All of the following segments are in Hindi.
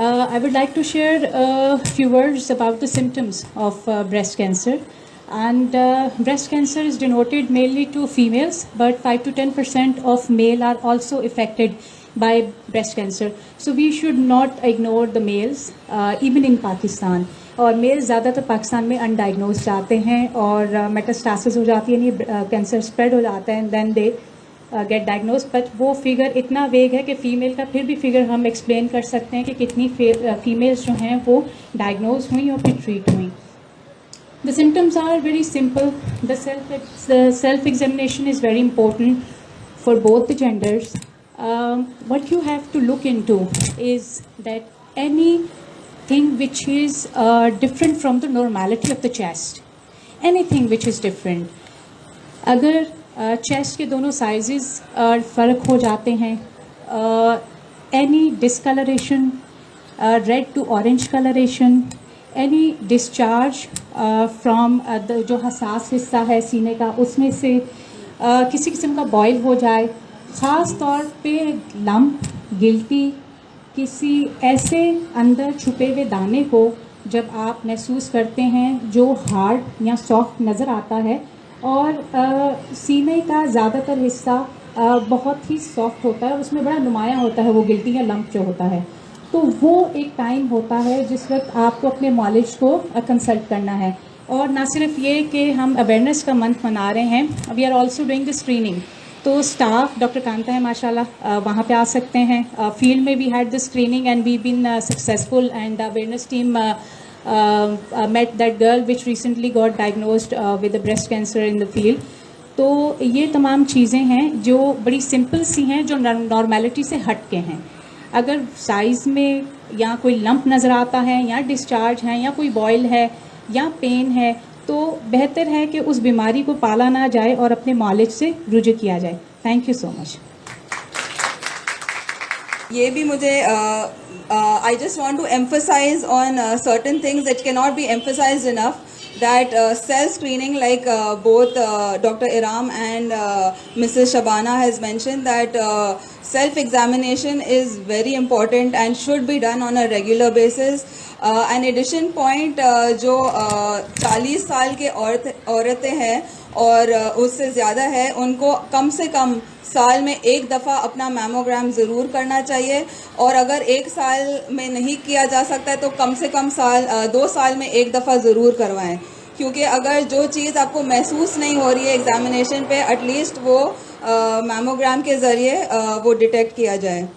I would like to share a few words about the symptoms of breast cancer. And breast cancer is denoted mainly to females, but 5 to 10% of male are also affected by breast cancer. So we should not ignore the males, even in Pakistan. और मेल ज़्यादातर पाकिस्तान में अनडाइग्नोज जाते हैं और मेटास्टासिस हो जाती है, यानी कैंसर स्प्रेड हो जाता है and then they get diagnose. बट वो फिगर इतना वेग है कि फ़ीमेल का फिर भी फिगर हम एक्सप्लेन कर सकते हैं कि कितनी फीमेल्स जो हैं वो डायग्नोज हुई और फिर ट्रीट हुई. The symptoms are very simple. The self-examination is very important for both the genders. What you have to look into is that anything which is different from the normality of the chest, anything which is different. अगर chest के दोनों sizes फ़र्क हो जाते हैं, any discoloration, red to orange coloration, any discharge from जो हसास हिस्सा है सीने का उसमें से किसी किस्म का बॉयल हो जाए, ख़ास तौर पे लम्प, गिल्टी, किसी ऐसे अंदर छुपे हुए दाने को जब आप महसूस करते हैं जो हार्ड या सॉफ्ट नज़र आता है और सीने का ज़्यादातर हिस्सा बहुत ही सॉफ्ट होता है, उसमें बड़ा नुमाया होता है वो गिल्टी या लम्प जो होता है, तो वो एक टाइम होता है जिस वक्त आपको अपने मॉलिज को कंसल्ट करना है. और ना सिर्फ ये कि हम अवेयरनेस का मंथ मना रहे हैं, we are also doing the screening. तो स्टाफ डॉक्टर कांता है माशाल्लाह वहाँ पे आ सकते हैं. फील्ड में we had the screening and we been successful and awareness team met that girl which recently got diagnosed with the breast cancer in the field. तो ये तमाम चीज़ें हैं जो बड़ी सिंपल सी हैं, जो नॉर्मेलिटी से हट के हैं. अगर साइज़ में या कोई लंप नज़र आता है या डिस्चार्ज है या कोई बॉयल है या पेन है, तो बेहतर है कि उस बीमारी को पाला ना जाए और अपने मॉलिज से रुजू किया जाए. Thank you so much. ये भी मुझे I just want to emphasize on certain things that cannot be emphasized enough, that cell screening, like both Dr. Iram and Mrs. Shabana has mentioned, that self-examination is very important and should be done on a regular basis. An addition point, जो 40 साल के औरतें हैं और उससे ज़्यादा है, उनको कम से कम साल में एक दफ़ा अपना मैमोग्राम ज़रूर करना चाहिए. और अगर एक साल में नहीं किया जा सकता है तो कम से कम 2 साल में एक दफ़ा ज़रूर करवाएं, क्योंकि अगर जो चीज़ आपको महसूस नहीं हो रही है एग्ज़ामिनेशन पे, एटलीस्ट वो मैमोग्राम के ज़रिए वो डिटेक्ट किया जाए.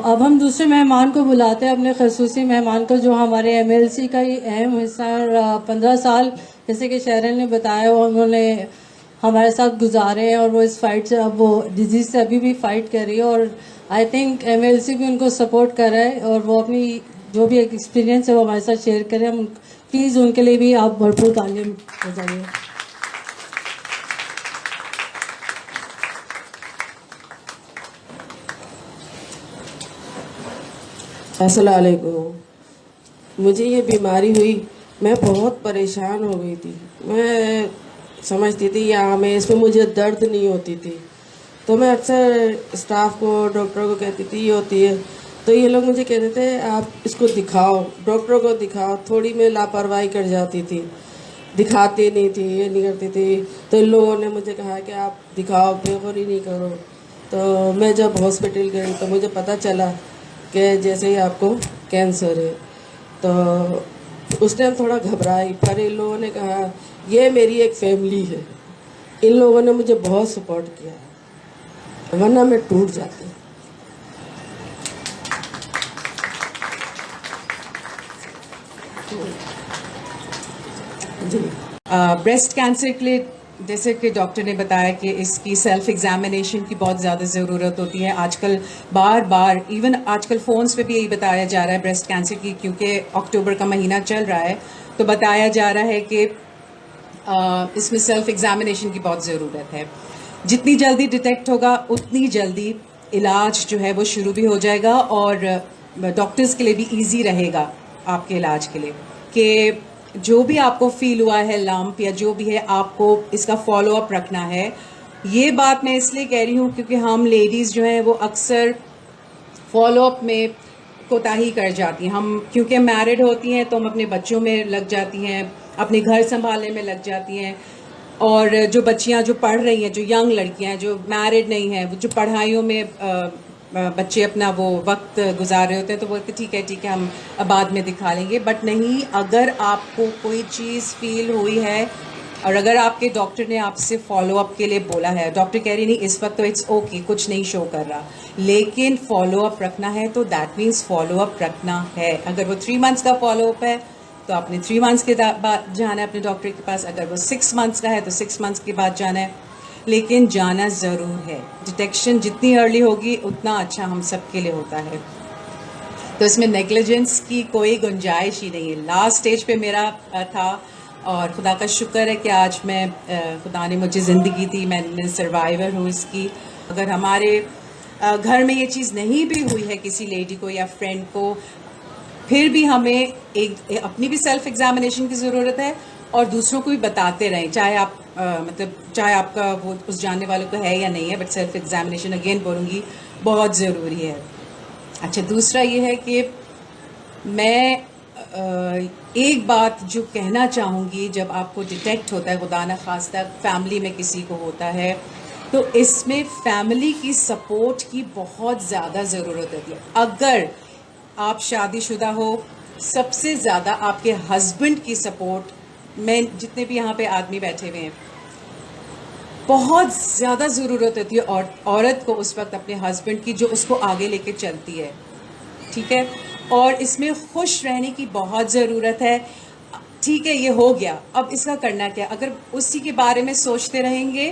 अब हम दूसरे मेहमान को बुलाते हैं, अपने खसूसी मेहमान को, जो हमारे MLC का ही अहम हिस्सा है. 15 साल जैसे कि शहरन ने बताया, उन्होंने हमारे साथ गुजारे हैं और वो इस फाइट से, अब वो डिजीज़ से अभी भी फाइट कर रही है और आई थिंक MLC भी उनको सपोर्ट कर रहा है और वो अपनी जो भी एक एक्सपीरियंस है वो हमारे साथ शेयर करें. हम प्लीज़ उनके लिए भी आप भरपूर तालीम बजाइए. अस्सलाम वालेकुम. मुझे ये बीमारी हुई, मैं बहुत परेशान हो गई थी. मैं समझती थी यहाँ में इसमें मुझे दर्द नहीं होती थी, तो मैं अक्सर स्टाफ को, डॉक्टर को कहती थी ये होती है, तो ये लोग मुझे कहते थे आप इसको दिखाओ, डॉक्टरों को दिखाओ. थोड़ी मैं लापरवाही कर जाती थी, दिखाती नहीं थी, ये नहीं करती थी. तो इन लोगों ने मुझे कहा कि आप दिखाओ, बेखौरी नहीं करो. तो मैं जब हॉस्पिटल गई तो मुझे पता चला कि जैसे ही आपको कैंसर है. तो उस टाइम थोड़ा घबराई, पर इन लोगों ने कहा ये मेरी एक फैमिली है. इन लोगों ने मुझे बहुत सपोर्ट किया, वरना मैं टूट जाती. ब्रेस्ट कैंसर के लिए जैसे कि डॉक्टर ने बताया कि इसकी सेल्फ एग्जामिनेशन की बहुत ज़्यादा ज़रूरत होती है. आजकल बार बार इवन आजकल फ़ोन्स पे भी यही बताया जा रहा है ब्रेस्ट कैंसर की, क्योंकि अक्टूबर का महीना चल रहा है, तो बताया जा रहा है कि इसमें सेल्फ एग्जामिनेशन की बहुत ज़रूरत है. जितनी जल्दी डिटेक्ट होगा उतनी जल्दी इलाज जो है वो शुरू भी हो जाएगा और डॉक्टर्स के लिए भी ईजी रहेगा आपके इलाज के लिए, कि जो भी आपको फील हुआ है लंप या जो भी है, आपको इसका फॉलो अप रखना है. ये बात मैं इसलिए कह रही हूँ क्योंकि हम लेडीज़ जो हैं वो अक्सर फॉलो अप में कोताही कर जाती हैं। हम क्योंकि मैरिड होती हैं तो हम अपने बच्चों में लग जाती हैं, अपने घर संभालने में लग जाती हैं, और जो बच्चियां जो पढ़ रही हैं, जो यंग लड़कियां हैं जो मैरिड नहीं हैं, वो जो पढ़ाइयों में बच्चे अपना वो वक्त गुजार रहे होते हैं, तो बोलते ठीक है हम बाद में दिखा लेंगे। बट नहीं, अगर आपको कोई चीज़ फील हुई है और अगर आपके डॉक्टर ने आपसे फॉलो अप के लिए बोला है, डॉक्टर कह रही नहीं इस वक्त तो इट्स ओके, कुछ नहीं शो कर रहा, लेकिन फॉलो अप रखना है, तो दैट मीन्स फॉलो अप रखना है। अगर वो 3 मंथ्स का फॉलो अप है तो आपने 3 मंथ्स के बाद जाना है अपने डॉक्टर के पास, अगर वो 6 मंथ्स का है तो 6 मंथ्स के बाद जाना है, लेकिन जाना ज़रूर है। डिटेक्शन जितनी अर्ली होगी उतना अच्छा हम सब के लिए होता है, तो इसमें नेग्लिजेंस की कोई गुंजाइश ही नहीं है। लास्ट स्टेज पे मेरा था, और खुदा का शुक्र है कि आज मैं खुदा ने मुझे ज़िंदगी दी, मैं सर्वाइवर हूँ इसकी। अगर हमारे घर में ये चीज़ नहीं भी हुई है किसी लेडी को या फ्रेंड को, फिर भी हमें एक अपनी भी सेल्फ एग्जामिनेशन की ज़रूरत है, और दूसरों को भी बताते रहें, चाहे आप चाहे आपका वो उस जानने वालों को है या नहीं है, बट सेल्फ एग्जामिनेशन अगेन बोलूँगी बहुत ज़रूरी है। अच्छा, दूसरा ये है कि मैं एक बात जो कहना चाहूँगी, जब आपको डिटेक्ट होता है, खुदा न खास्ता फैमिली में किसी को होता है, तो इसमें फैमिली की सपोर्ट की बहुत ज़्यादा ज़रूरत होती है। अगर आप शादीशुदा हो, सबसे ज़्यादा आपके हस्बैंड की सपोर्ट, मैं जितने भी यहाँ पे आदमी बैठे हुए हैं, बहुत ज़्यादा ज़रूरत होती है और औरत को उस वक्त अपने हस्बैंड की, जो उसको आगे लेके चलती है, ठीक है। और इसमें खुश रहने की बहुत ज़रूरत है। ठीक है, ये हो गया, अब इसका करना क्या? अगर उसी के बारे में सोचते रहेंगे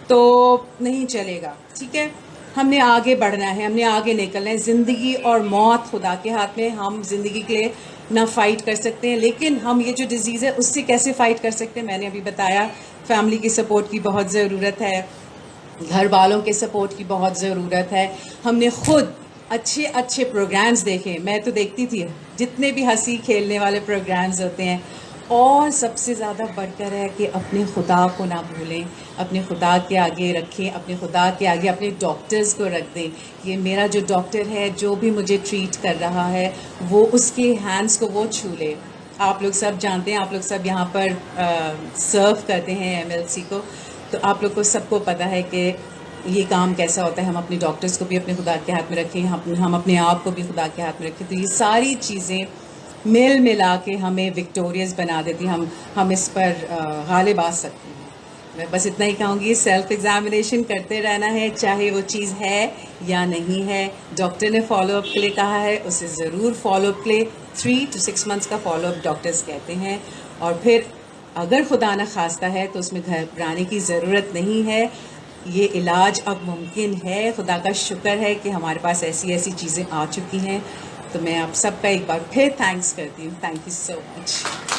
तो नहीं चलेगा, ठीक है। हमने आगे बढ़ना है, हमने आगे निकलना है। ज़िंदगी और मौत खुदा के हाथ में। हम ज़िंदगी के लिए ना फ़ाइट कर सकते हैं, लेकिन हम ये जो डिज़ीज़ है उससे कैसे फ़ाइट कर सकते हैं, मैंने अभी बताया। फैमिली की सपोर्ट की बहुत ज़रूरत है, घर वालों के सपोर्ट की बहुत ज़रूरत है। हमने खुद अच्छे अच्छे प्रोग्राम्स देखे, मैं तो देखती थी जितने भी हंसी खेलने वाले प्रोग्राम्स होते हैं। और सबसे ज़्यादा बढ़कर है कि अपने खुदा को ना भूलें, अपने खुदा के आगे रखें, अपने खुदा के आगे अपने डॉक्टर्स को रख दें। ये मेरा जो डॉक्टर है, जो भी मुझे ट्रीट कर रहा है, वो उसके हैंड्स को वो छू ले। आप लोग सब जानते हैं, आप लोग सब यहाँ पर सर्व करते हैं MLC को, तो आप लोग को सबको पता है कि ये काम कैसा होता है। हम अपने डॉक्टर्स को भी अपने खुदा के हाथ में रखें, हम अपने आप को भी खुदा के हाथ में रखें, तो ये सारी चीज़ें मिल मिला के हमें विक्टोरियस बना देती, हम इस पर गालिब आ सकते हैं। मैं बस इतना ही कहूँगी, सेल्फ एग्जामिनेशन करते रहना है, चाहे वो चीज़ है या नहीं है। डॉक्टर ने फॉलोअप के लिए कहा है, उसे ज़रूर फॉलोअप के लिए 3 to 6 मंथ्स का फॉलोअप डॉक्टर्स कहते हैं। और फिर अगर खुदा न खास्ता है तो उसमें घबराने की ज़रूरत नहीं है। ये इलाज अब मुमकिन है। खुदा का शुक्र है कि हमारे पास ऐसी ऐसी चीज़ें आ चुकी हैं। तो मैं आप सबका एक बार फिर थैंक्स करती हूँ। Thank you so much.